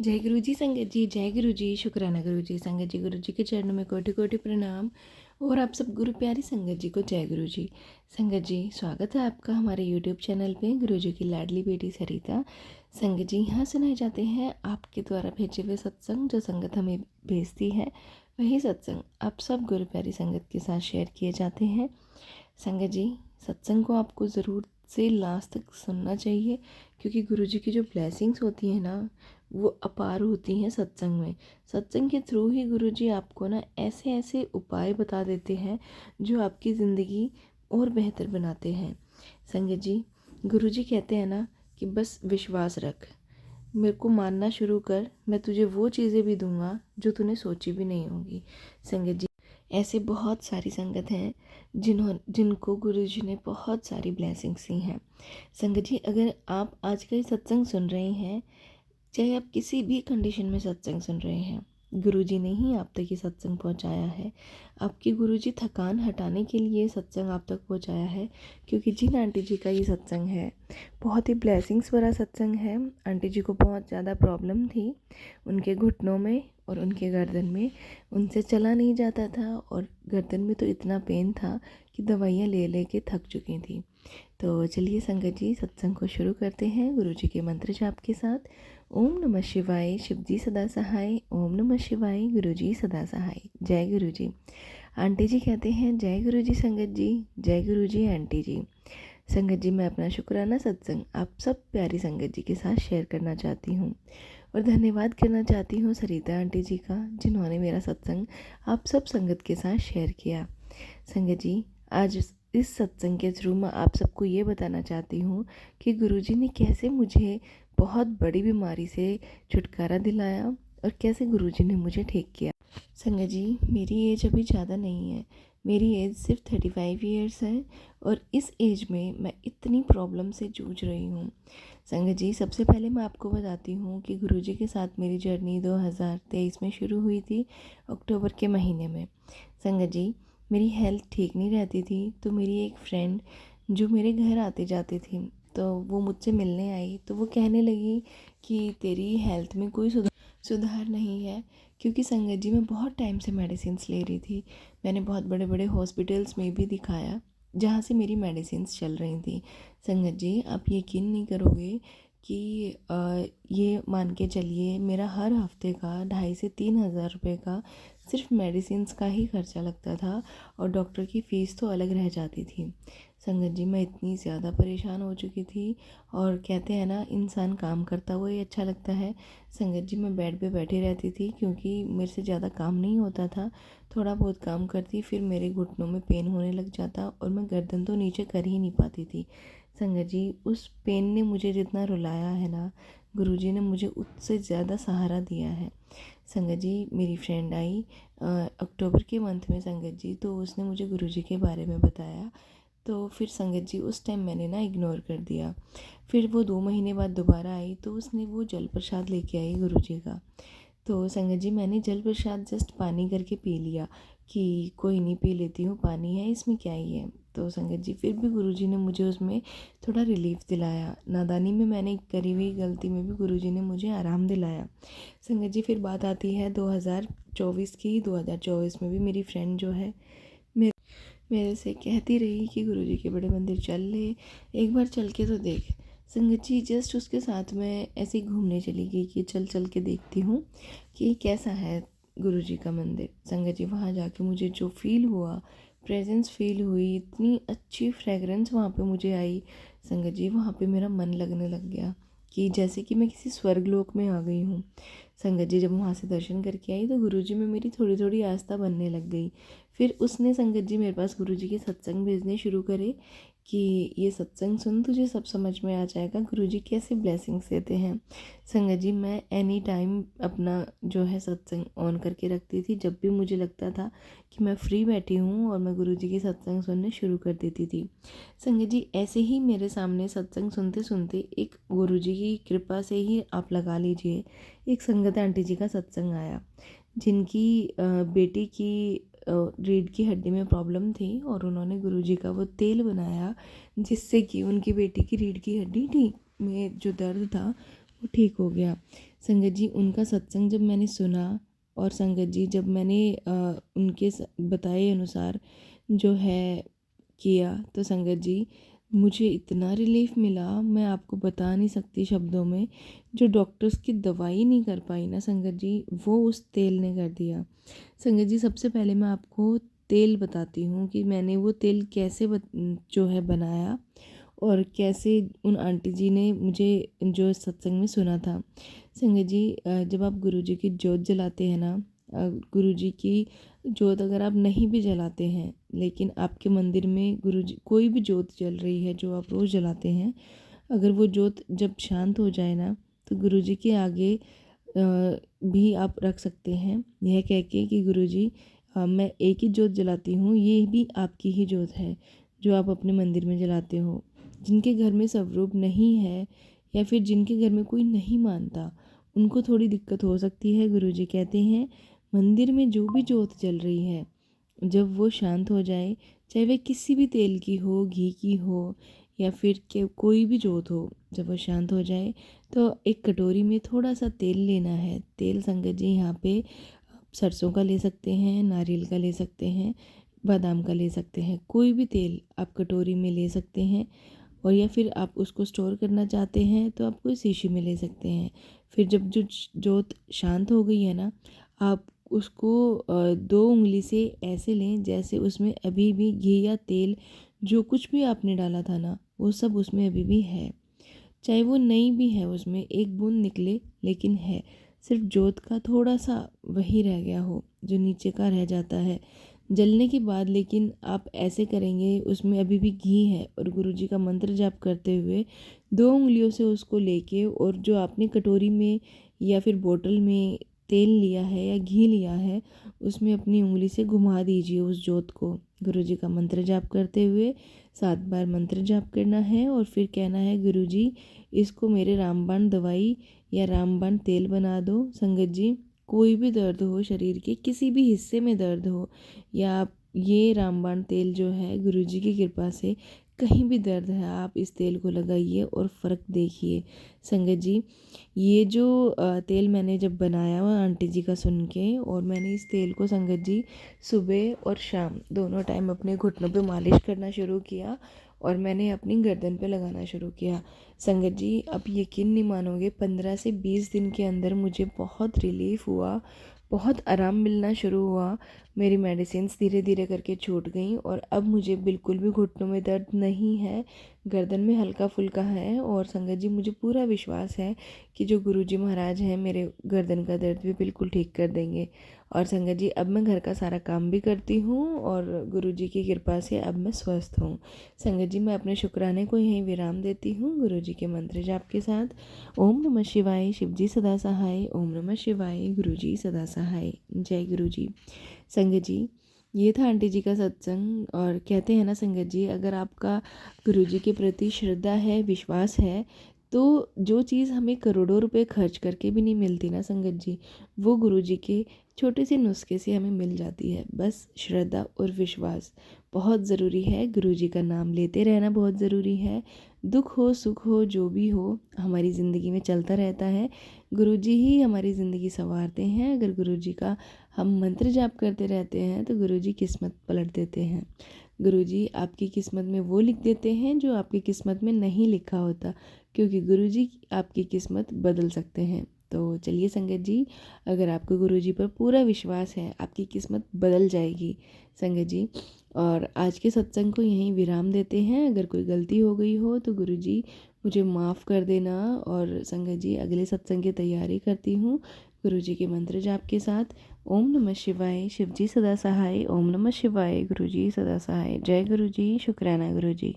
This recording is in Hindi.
जय गुरु जी संगत जी, जय गुरु जी, शुक्राना गुरु जी। संगत जी, गुरु जी के चरणों में कोटि कोटि प्रणाम। और आप सब गुरु प्यारी संगत जी को जय गुरु जी। संगत जी, स्वागत है आपका हमारे यूट्यूब चैनल पे। गुरु जी की लाडली बेटी सरिता। संगत जी, यहाँ सुनाए जाते हैं आपके द्वारा भेजे हुए सत्संग, जो संगत हमें भेजती है वही सत्संग आप सब गुरु प्यारी संगत के साथ शेयर किए जाते हैं। संगत जी, सत्संग को आपको ज़रूर से लास्ट तक सुनना चाहिए, क्योंकि गुरु जी की जो ब्लेसिंग्स होती हैं ना, वो अपार होती हैं सत्संग में। सत्संग के थ्रू ही गुरु जी आपको ना ऐसे ऐसे उपाय बता देते हैं जो आपकी ज़िंदगी और बेहतर बनाते हैं। संगत जी, गुरु जी कहते हैं ना कि बस विश्वास रख, मेरे को मानना शुरू कर, मैं तुझे वो चीज़ें भी दूंगा जो तूने सोची भी नहीं होगी। संगत जी, ऐसे बहुत सारी संगत हैं जिनको गुरु जी ने बहुत सारी ब्लेसिंग्स दी हैं। संगत जी, अगर आप आज का ये सत्संग सुन रहे हैं, चाहे आप किसी भी कंडीशन में सत्संग सुन रहे हैं, गुरुजी ने ही आप तक ये सत्संग पहुंचाया है। आपके गुरुजी थकान हटाने के लिए सत्संग आप तक पहुंचाया है, क्योंकि जिन आंटी जी का ये सत्संग है बहुत ही ब्लेसिंग्स भरा सत्संग है। आंटी जी को बहुत ज़्यादा प्रॉब्लम थी उनके घुटनों में और उनके गर्दन में, उनसे चला नहीं जाता था और गर्दन में तो इतना पेन था कि दवाइयाँ ले ले के थक चुकी थी। तो चलिए संगत जी, सत्संग को शुरू करते हैं गुरु जी के मंत्र जाप के साथ। ओम नमः शिवाय, शिव जी सदा सहाय। ओम नमः शिवाय, गुरु जी सदा सहाय। जय गुरु जी। आंटी जी कहते हैं जय गुरु जी संगत जी, जय गुरु जी आंटी जी। संगत जी, मैं अपना शुक्राना सत्संग आप सब प्यारी संगत जी के साथ शेयर करना चाहती हूँ और धन्यवाद करना चाहती हूँ सरिता आंटी जी का, जिन्होंने मेरा सत्संग आप सब संगत के साथ शेयर किया। संगत जी, आज इस सत्संग के थ्रू मैं आप सबको ये बताना चाहती हूँ कि गुरुजी ने कैसे मुझे बहुत बड़ी बीमारी से छुटकारा दिलाया और कैसे गुरुजी ने मुझे ठीक किया। संगत जी, मेरी एज अभी ज़्यादा नहीं है, मेरी एज सिर्फ 35 ईयर्स है और इस एज में मैं इतनी प्रॉब्लम से जूझ रही हूँ। संगत जी, सबसे पहले मैं आपको बताती हूँ कि गुरुजी के साथ मेरी जर्नी 2023 में शुरू हुई थी, अक्टूबर के महीने में। संगत जी, मेरी हेल्थ ठीक नहीं रहती थी, तो मेरी एक फ्रेंड जो मेरे घर आते जाते थी, तो वो मुझसे मिलने आई, तो वो कहने लगी कि तेरी हेल्थ में कोई सुधार नहीं है। क्योंकि संगत जी, मैं बहुत टाइम से मेडिसिन्स ले रही थी, मैंने बहुत बड़े बड़े हॉस्पिटल्स में भी दिखाया जहाँ से मेरी मेडिसिन्स चल रही थी। संगत जी, आप यकीन नहीं करोगे कि ये मान के चलिए मेरा हर हफ्ते का 2,500 से 3,000 रुपये का सिर्फ मेडिसिन्स का ही खर्चा लगता था और डॉक्टर की फ़ीस तो अलग रह जाती थी। संगत जी, मैं इतनी ज़्यादा परेशान हो चुकी थी और कहते हैं ना, इंसान काम करता हुआ ही अच्छा लगता है। संगत जी, मैं बेड पे बैठी रहती थी क्योंकि मेरे से ज़्यादा काम नहीं होता था। थोड़ा बहुत काम करती, फिर मेरे घुटनों में पेन होने लग जाता और मैं गर्दन तो नीचे कर ही नहीं पाती थी। संगत जी, उस पेन ने मुझे जितना रुलाया है ना, गुरुजी ने मुझे उससे ज़्यादा सहारा दिया है। संगत जी, मेरी फ्रेंड आई अक्टूबर के मंथ में संगत जी, तो उसने मुझे गुरुजी के बारे में बताया। तो फिर संगत जी, उस टाइम मैंने ना इग्नोर कर दिया। फिर वो 2 महीने बाद दोबारा आई, तो उसने वो जल प्रसाद लेके आई गुरुजी का। तो संगत जी, मैंने जल प्रसाद जस्ट पानी करके पी लिया कि कोई नहीं, पी लेती हूँ, पानी है इसमें क्या ही है। तो संगत जी, फिर भी गुरुजी ने मुझे उसमें थोड़ा रिलीफ दिलाया। नादानी में मैंने करी हुई गलती में भी गुरुजी ने मुझे आराम दिलाया। संगत जी, फिर बात आती है 2024 की। 2024 में भी मेरी फ्रेंड जो है मेरे से कहती रही कि गुरुजी के बड़े मंदिर चल ले, एक बार चल के तो देख। संगत जी, जस्ट उसके साथ में ऐसे ही घूमने चली गई कि चल चल के देखती हूँ कि कैसा है गुरुजी का मंदिर। संगत जी, वहाँ जाके मुझे जो फील हुआ, प्रेजेंस फील हुई, इतनी अच्छी फ्रेगरेंस वहाँ पे मुझे आई। संगत जी, वहाँ पे मेरा मन लगने लग गया कि जैसे कि मैं किसी स्वर्गलोक में आ गई हूँ। संगत जी, जब वहाँ से दर्शन करके आई तो गुरुजी में मेरी थोड़ी थोड़ी आस्था बनने लग गई। फिर उसने संगत जी मेरे पास गुरुजी के सत्संग भेजने शुरू करे कि ये सत्संग सुन, तुझे सब समझ में आ जाएगा गुरुजी कैसे ब्लेसिंग्स देते हैं। संगत जी, मैं एनी टाइम अपना जो है सत्संग ऑन करके रखती थी। जब भी मुझे लगता था कि मैं फ्री बैठी हूँ और मैं गुरुजी की सत्संग सुनने शुरू कर देती थी। संगत जी, ऐसे ही मेरे सामने सत्संग सुनते सुनते एक गुरुजी की कृपा से ही आप लगा लीजिए, एक संगत आंटी जी का सत्संग आया, जिनकी बेटी की रीढ़ की हड्डी में प्रॉब्लम थी और उन्होंने गुरुजी का वो तेल बनाया, जिससे कि उनकी बेटी की रीढ़ की हड्डी ठीक में जो दर्द था वो ठीक हो गया। संगत जी उनका सत्संग जब मैंने सुना और संगत जी जब मैंने उनके बताए अनुसार जो है किया, तो संगत जी मुझे इतना रिलीफ मिला, मैं आपको बता नहीं सकती शब्दों में। जो डॉक्टर्स की दवाई नहीं कर पाई ना संगत जी, वो उस तेल ने कर दिया। संगत जी सबसे पहले मैं आपको तेल बताती हूँ कि मैंने वो तेल कैसे जो है बनाया और कैसे उन आंटी जी ने मुझे जो सत्संग में सुना था। संगत जी जब आप गुरु जी की जोत जलाते हैं ना, गुरु जी की जोत अगर आप नहीं भी जलाते हैं लेकिन आपके मंदिर में गुरु जी कोई भी जोत जल रही है जो आप रोज़ जलाते हैं, अगर वो जोत जब शांत हो जाए ना, तो गुरु जी के आगे भी आप रख सकते हैं यह कह के कि गुरु जी मैं एक ही जोत जलाती हूँ, ये भी आपकी ही जोत है जो आप अपने मंदिर में जलाते हो। जिनके घर में स्वरूप नहीं है या फिर जिनके घर में कोई नहीं मानता, उनको थोड़ी दिक्कत हो सकती है। गुरु जी कहते हैं मंदिर में जो भी जोत जल रही है, जब वो शांत हो जाए, चाहे वह किसी भी तेल की हो, घी की हो या फिर के कोई भी जोत हो, जब वो शांत हो जाए तो एक कटोरी में थोड़ा सा तेल लेना है। तेल संगत जी यहाँ पे सरसों का ले सकते हैं, नारियल का ले सकते हैं, बादाम का ले सकते हैं, कोई भी तेल आप कटोरी में ले सकते हैं। और या फिर आप उसको स्टोर करना चाहते हैं तो आप कोई शीशी में ले सकते हैं। फिर जब जो जोत शांत हो गई है ना, आप उसको दो उंगली से ऐसे लें जैसे उसमें अभी भी घी या तेल जो कुछ भी आपने डाला था ना, वो सब उसमें अभी भी है। चाहे वो नहीं भी है, उसमें एक बूंद निकले लेकिन है, सिर्फ जोत का थोड़ा सा वही रह गया हो जो नीचे का रह जाता है जलने के बाद। लेकिन आप ऐसे करेंगे, उसमें अभी भी घी है और गुरु जी का मंत्र जाप करते हुए दो उंगलियों से उसको लेके, और जो आपने कटोरी में या फिर बोतल में तेल लिया है या घी लिया है, उसमें अपनी उंगली से घुमा दीजिए उस जोत को। गुरु जी का मंत्र जाप करते हुए 7 बार मंत्र जाप करना है और फिर कहना है गुरु जी इसको मेरे रामबाण दवाई या रामबाण तेल बना दो। संगत जी कोई भी दर्द हो, शरीर के किसी भी हिस्से में दर्द हो, या आप ये रामबाण तेल जो है गुरु जी की कृपा से कहीं भी दर्द है, आप इस तेल को लगाइए और फ़र्क देखिए। संगत जी ये जो तेल मैंने जब बनाया हुआ आंटी जी का सुन के, और मैंने इस तेल को संगत जी सुबह और शाम दोनों टाइम अपने घुटनों पे मालिश करना शुरू किया और मैंने अपनी गर्दन पे लगाना शुरू किया। संगत जी आप यकीन नहीं मानोगे, 15 से 20 दिन के अंदर मुझे बहुत रिलीफ़ हुआ, बहुत आराम मिलना शुरू हुआ। मेरी मेडिसिन्स धीरे धीरे करके छूट गई और अब मुझे बिल्कुल भी घुटनों में दर्द नहीं है, गर्दन में हल्का फुल्का है। और संगत जी मुझे पूरा विश्वास है कि जो गुरुजी महाराज हैं मेरे गर्दन का दर्द भी बिल्कुल ठीक कर देंगे। और संगत जी अब मैं घर का सारा काम भी करती हूँ और गुरुजी की कृपा से अब मैं स्वस्थ हूँ। संगत जी मैं अपने शुक्राने को यहीं विराम देती हूँ गुरुजी के मंत्र जाप के साथ। ओम नमः शिवाय, शिवजी सदा सहाय। ओम नमः शिवाय, गुरुजी सदा सहाय। जय गुरुजी। संगत जी ये था आंटी जी का सत्संग। और कहते हैं ना संगत जी, अगर आपका गुरु जी के प्रति श्रद्धा है, विश्वास है, तो जो चीज़ हमें करोड़ों रुपए खर्च करके भी नहीं मिलती ना संगत जी, वो गुरु जी के छोटे से नुस्खे से हमें मिल जाती है। बस श्रद्धा और विश्वास बहुत ज़रूरी है। गुरु जी का नाम लेते रहना बहुत ज़रूरी है। दुख हो सुख हो जो भी हो हमारी ज़िंदगी में चलता रहता है, गुरु जी ही हमारी ज़िंदगी संवारते हैं। अगर गुरु जी का हम मंत्र जाप करते रहते हैं तो गुरुजी किस्मत पलट देते हैं। गुरुजी आपकी किस्मत में वो लिख देते हैं जो आपकी किस्मत में नहीं लिखा होता, क्योंकि गुरुजी आपकी किस्मत बदल सकते हैं। तो चलिए संगत जी, अगर आपको गुरुजी पर पूरा विश्वास है, आपकी किस्मत बदल जाएगी संगत जी। और आज के सत्संग को यहीं विराम देते हैं। अगर कोई गलती हो गई हो तो गुरुजी मुझे माफ़ कर देना। और संगत जी अगले सत्संग की तैयारी करती हूँ गुरुजी के मंत्र जाप के साथ। ओम नमः शिवाय, शिवजी सदा सहाय। ओम नमः शिवाय, गुरुजी सदा सहाय। जय गुरुजी, शुक्राना गुरुजी।